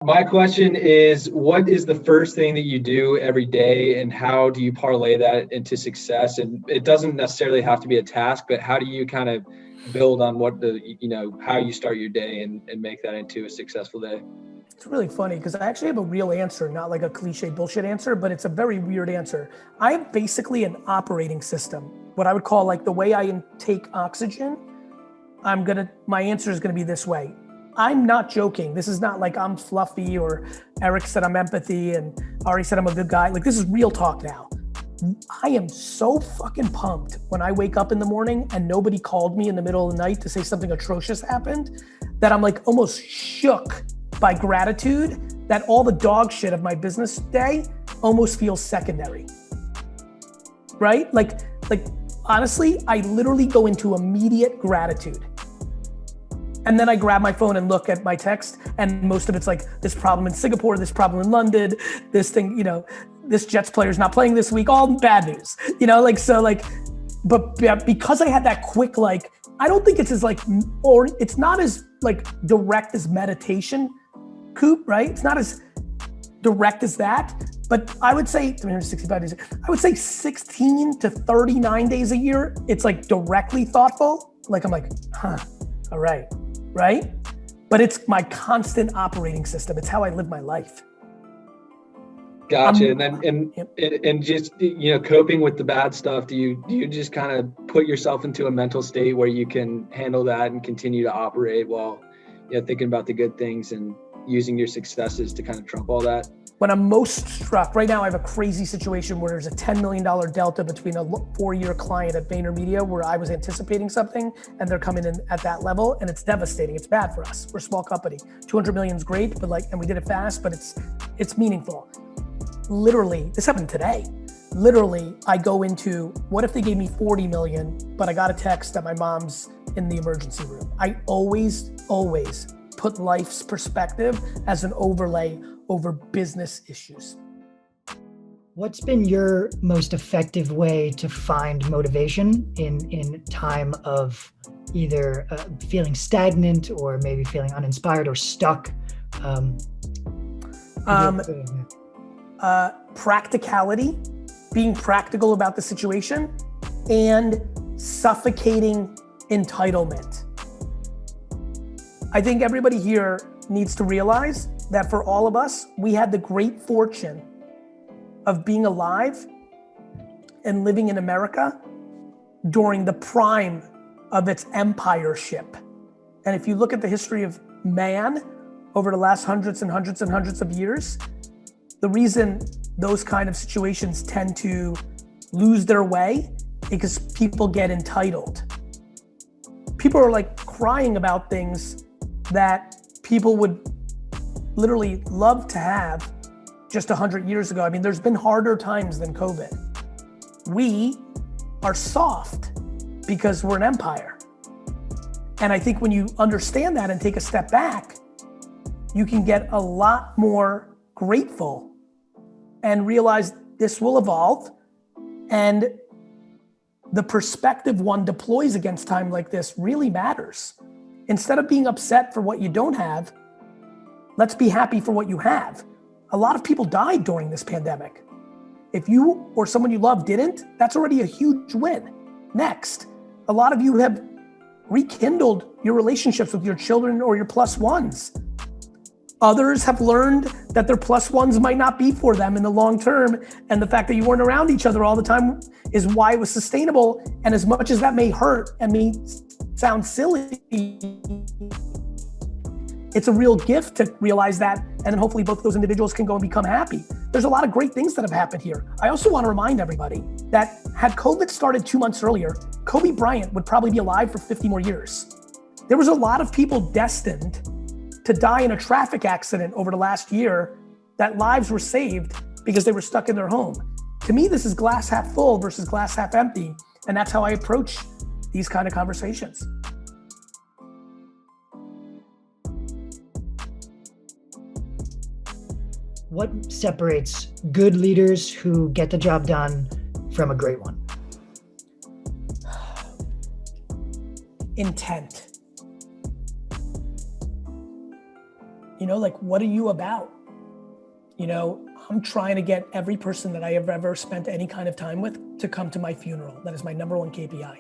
My question is, what is the first thing that you do every day, and how do you parlay that into success? And it doesn't necessarily have to be a task, but how do you kind of build on how you start your day and make that into a successful day? It's really funny because I actually have a real answer, not like a cliche bullshit answer, but it's a very weird answer. I have basically an operating system, what I would call like the way I intake oxygen. My answer is gonna be this way. I'm not joking. This is not like I'm fluffy or Eric said I'm empathy and Ari said I'm a good guy. Like, this is real talk now. I am so fucking pumped when I wake up in the morning and nobody called me in the middle of the night to say something atrocious happened, that I'm like almost shook by gratitude that all the dog shit of my business day almost feels secondary, right? Like honestly, I literally go into immediate gratitude. And then I grab my phone and look at my text, and most of it's like, this problem in Singapore, this problem in London, this thing, this Jets player's not playing this week, all bad news, but because I had that quick, I don't think it's as or it's not as direct as meditation, Coop, right? It's not as direct as that, but I would say 365 days, I would say 16 to 39 days a year, it's directly thoughtful. I'm like, all right. Right? But it's my constant operating system. It's how I live my life. Gotcha. And just, coping with the bad stuff, do you just kind of put yourself into a mental state where you can handle that and continue to operate while thinking about the good things and using your successes to kind of trump all that? When I'm most struck, right now I have a crazy situation where there's a $10 million delta between a 4-year client at VaynerMedia where I was anticipating something and they're coming in at that level, and it's devastating. It's bad for us. We're a small company. 200 million is great, but and we did it fast, but it's meaningful. Literally, this happened today. Literally, I go into, what if they gave me 40 million, but I got a text that my mom's in the emergency room? I always put life's perspective as an overlay over business issues. What's been your most effective way to find motivation in time of either feeling stagnant or maybe feeling uninspired or stuck? Practicality, being practical about the situation, and suffocating entitlement. I think everybody here needs to realize that for all of us, we had the great fortune of being alive and living in America during the prime of its empireship. And if you look at the history of man over the last hundreds and hundreds and hundreds of years, the reason those kind of situations tend to lose their way is because people get entitled. People are crying about things that people would literally love to have just 100 years ago. I mean, there's been harder times than COVID. We are soft because we're an empire. And I think when you understand that and take a step back, you can get a lot more grateful and realize this will evolve. And the perspective one deploys against time like this really matters. Instead of being upset for what you don't have, let's be happy for what you have. A lot of people died during this pandemic. If you or someone you love didn't, that's already a huge win. Next, a lot of you have rekindled your relationships with your children or your plus ones. Others have learned that their plus ones might not be for them in the long term, and the fact that you weren't around each other all the time is why it was sustainable. And as much as that may hurt and may sound silly, it's a real gift to realize that, and then hopefully both of those individuals can go and become happy. There's a lot of great things that have happened here. I also want to remind everybody that had COVID started 2 months earlier, Kobe Bryant would probably be alive for 50 more years. There was a lot of people destined to die in a traffic accident over the last year that lives were saved because they were stuck in their home. To me, this is glass half full versus glass half empty, and that's how I approach these kind of conversations. What separates good leaders who get the job done from a great one? Intent. like, what are you about? I'm trying to get every person that I have ever spent any kind of time with to come to my funeral. That is my number one KPI.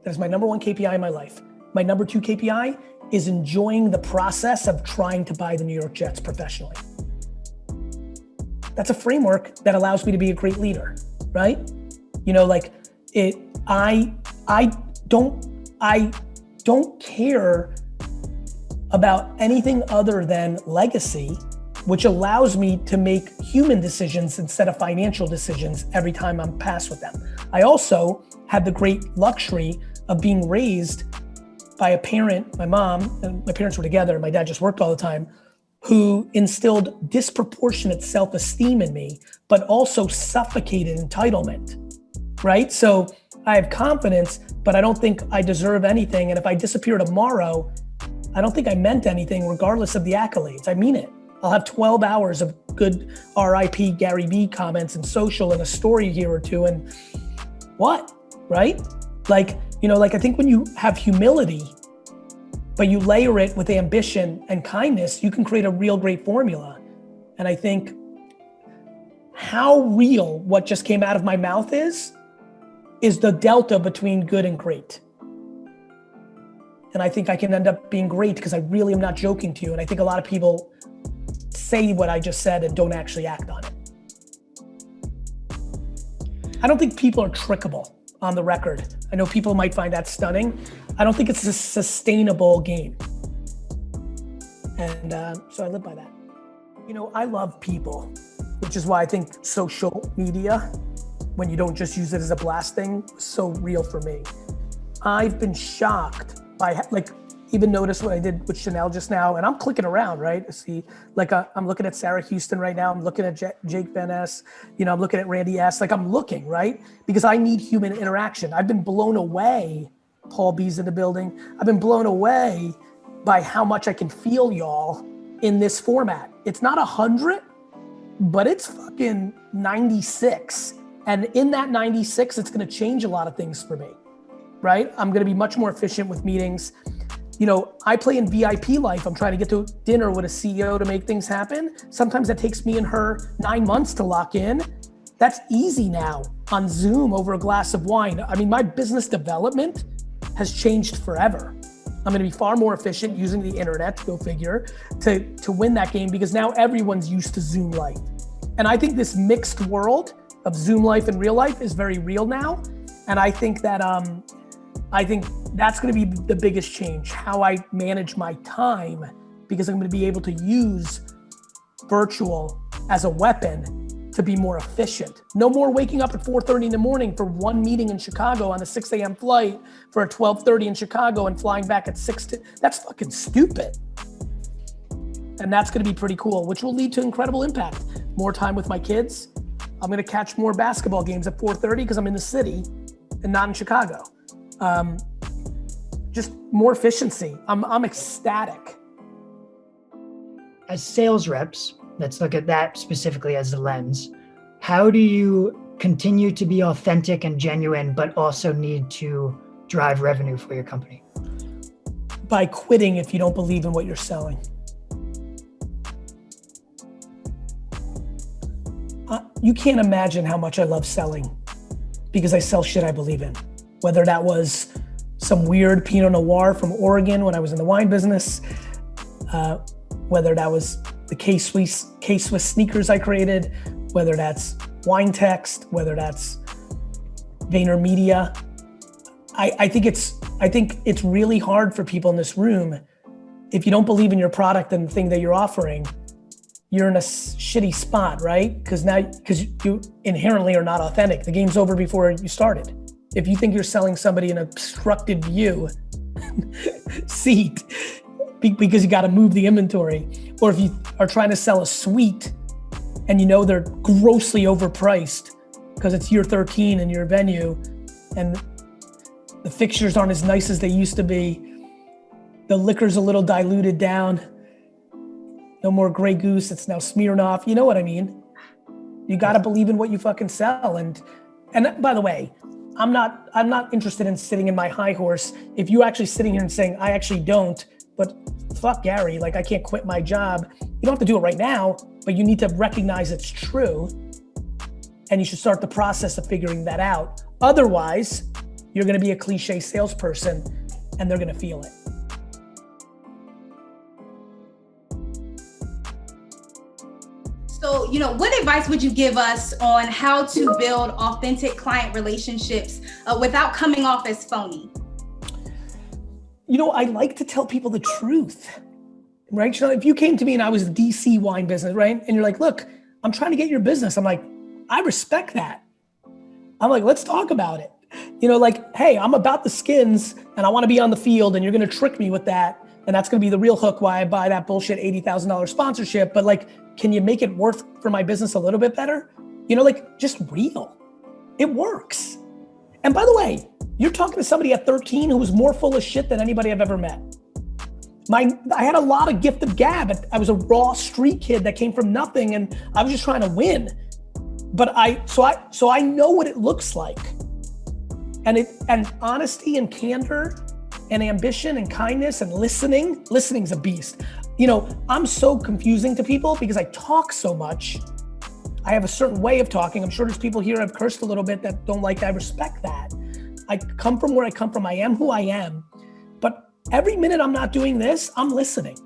That is my number one KPI in my life. My number two KPI is enjoying the process of trying to buy the New York Jets professionally. That's a framework that allows me to be a great leader, right? I don't care about anything other than legacy, which allows me to make human decisions instead of financial decisions every time I'm passed with them. I also had the great luxury of being raised by a parent, my mom, and my parents were together, my dad just worked all the time, who instilled disproportionate self-esteem in me, but also suffocated entitlement, right? So I have confidence, but I don't think I deserve anything. And if I disappear tomorrow, I don't think I meant anything regardless of the accolades. I mean it. I'll have 12 hours of good RIP Garyvee comments and social and a story here or two, and what, right? I think when you have humility, but you layer it with ambition and kindness, you can create a real great formula. And I think how real what just came out of my mouth is the delta between good and great. And I think I can end up being great because I really am not joking to you. And I think a lot of people say what I just said and don't actually act on it. I don't think people are trickable on the record. I know people might find that stunning. I don't think it's a sustainable game. And so I live by that. I love people, which is why I think social media, when you don't just use it as a blast thing, is so real for me. I've been shocked by, even notice what I did with Chanel just now, and I'm clicking around, right? I see, I'm looking at Sarah Houston right now. I'm looking at Jake Van S. I'm looking at Randy S. I'm looking, right? Because I need human interaction. I've been blown away. Paul B's in the building. I've been blown away by how much I can feel y'all in this format. It's not 100, but it's fucking 96. And in that 96, it's gonna change a lot of things for me, right? I'm gonna be much more efficient with meetings. I play in VIP life. I'm trying to get to dinner with a CEO to make things happen. Sometimes that takes me and her 9 months to lock in. That's easy now on Zoom over a glass of wine. I mean, my business development has changed forever. I'm gonna be far more efficient using the internet, go figure, to win that game, because now everyone's used to Zoom life. And I think this mixed world of Zoom life and real life is very real now. And I think that that's gonna be the biggest change, how I manage my time, because I'm gonna be able to use virtual as a weapon to be more efficient. No more waking up at 4:30 in the morning for one meeting in Chicago on a 6 a.m. flight for a 12:30 in Chicago and flying back at 6. That's fucking stupid. And that's gonna be pretty cool, which will lead to incredible impact. More time with my kids. I'm gonna catch more basketball games at 4:30 because I'm in the city and not in Chicago. Just more efficiency. I'm ecstatic. As sales reps, let's look at that specifically as the lens. How do you continue to be authentic and genuine, but also need to drive revenue for your company? By quitting if you don't believe in what you're selling. You can't imagine how much I love selling, because I sell shit I believe in. Whether that was some weird Pinot Noir from Oregon when I was in the wine business, whether that was the K-Swiss sneakers I created, whether that's wine text, whether that's VaynerMedia. I think it's really hard for people in this room. If you don't believe in your product and the thing that you're offering, you're in a shitty spot, right? Because you inherently are not authentic. The game's over before you started. If you think you're selling somebody an obstructed view seat because you got to move the inventory, or if you are trying to sell a suite and you know they're grossly overpriced because it's year 13 in your venue and the fixtures aren't as nice as they used to be, the liquor's a little diluted down, no more Grey Goose, it's now Smirnoff, you know what I mean? You got to believe in what you fucking sell. And by the way, I'm not interested in sitting in my high horse. If you're actually sitting here and saying, I actually don't, but fuck, Gary, like I can't quit my job. You don't have to do it right now, but you need to recognize it's true. And you should start the process of figuring that out. Otherwise, you're gonna be a cliche salesperson and they're gonna feel it. So, what advice would you give us on how to build authentic client relationships without coming off as phony? I like to tell people the truth, right? So if you came to me and I was the DC wine business, right? And you're like, look, I'm trying to get your business. I'm like, I respect that. I'm like, let's talk about it. Hey, I'm about the skins and I want to be on the field and you're going to trick me with that. And that's going to be the real hook why I buy that bullshit $80,000 sponsorship. But can you make it worth for my business a little bit better? Just real. It works. And by the way, you're talking to somebody at 13 who was more full of shit than anybody I've ever met. I had a lot of gift of gab. I was a raw street kid that came from nothing and I was just trying to win. But so I know what it looks like. And honesty and candor and ambition and kindness and listening's a beast. I'm so confusing to people because I talk so much. I have a certain way of talking. I'm sure there's people here I've cursed a little bit that don't like that. I respect that. I come from where I come from. I am who I am. But every minute I'm not doing this, I'm listening.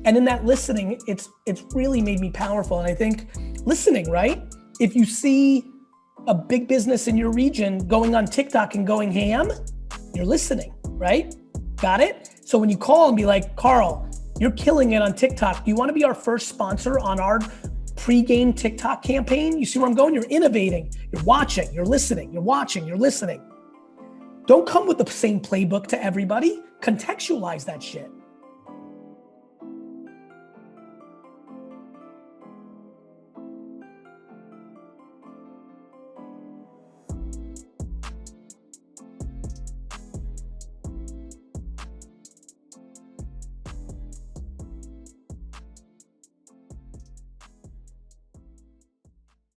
And in that listening, it's really made me powerful. And I think listening, right? If you see a big business in your region going on TikTok and going ham, you're listening, right? Got it? So when you call and be like, Carl, you're killing it on TikTok. Do you want to be our first sponsor on our pre-game TikTok campaign? You see where I'm going? You're innovating, you're watching, you're listening, you're watching, you're listening. Don't come with the same playbook to everybody. Contextualize that shit.